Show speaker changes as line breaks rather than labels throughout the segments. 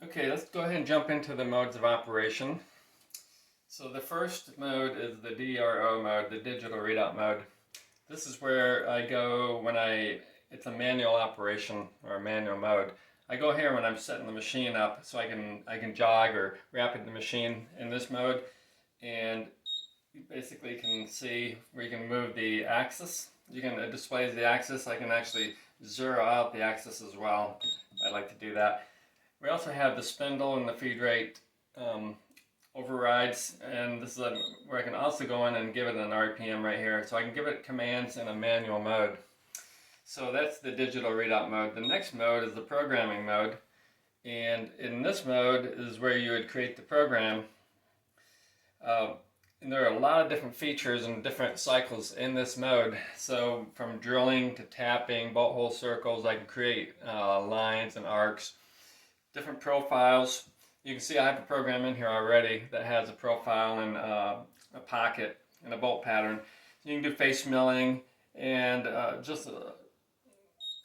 Okay, let's go ahead and jump into the modes of operation. So the first mode is the DRO mode, the digital readout mode. This is where I go when it's a manual operation or a manual mode. I go here when I'm setting the machine up so I can jog or rapid the machine in this mode, and you basically can see where you can move the axis. It displays the axis. I can actually zero out the axis as well. I like to do that. We also have the spindle and the feed rate overrides, and this is where I can also go in and give it an RPM right here. So I can give it commands in a manual mode. So that's the digital readout mode. The next mode is the programming mode, and in this mode is where you would create the program. And there are a lot of different features and different cycles in this mode. So from drilling to tapping, bolt hole circles, I can create lines and arcs, different profiles. You can see I have a program in here already that has a profile and a pocket and a bolt pattern. You can do face milling and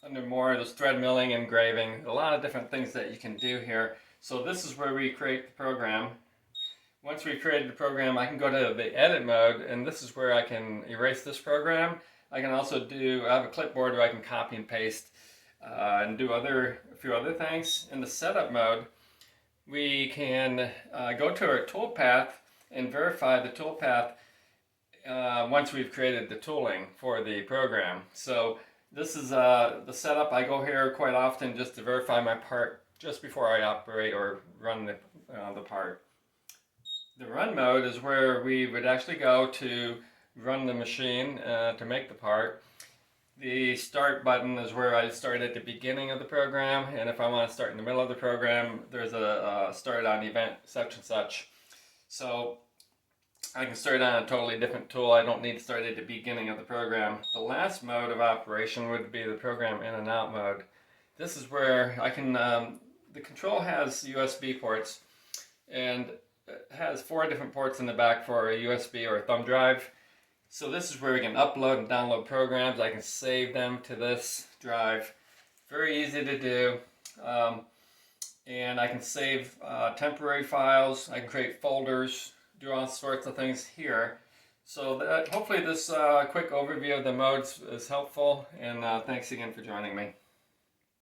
under more, there's thread milling, engraving, a lot of different things that you can do here. So this is where we create the program. Once we've created the program, I can go to the edit mode, and this is where I can erase this program. I can also I have a clipboard where I can copy and paste and do a few other things. In the setup mode, we can go to our toolpath and verify the toolpath once we've created the tooling for the program. So this is the setup. I go here quite often just to verify my part just before I operate or run the part. The run mode is where we would actually go to run the machine to make the part. The start button is where I start at the beginning of the program, and if I want to start in the middle of the program, there's a start on event such and such. So I can start on a totally different tool. I don't need to start at the beginning of the program. The last mode of operation would be the program in and out mode. This is where I can, the control has USB ports, and it has 4 different ports in the back for a USB or a thumb drive. So this is where we can upload and download programs. I can save them to this drive. Very easy to do. And I can save temporary files. I can create folders, do all sorts of things here. So hopefully this quick overview of the modes is helpful, and thanks again for joining me.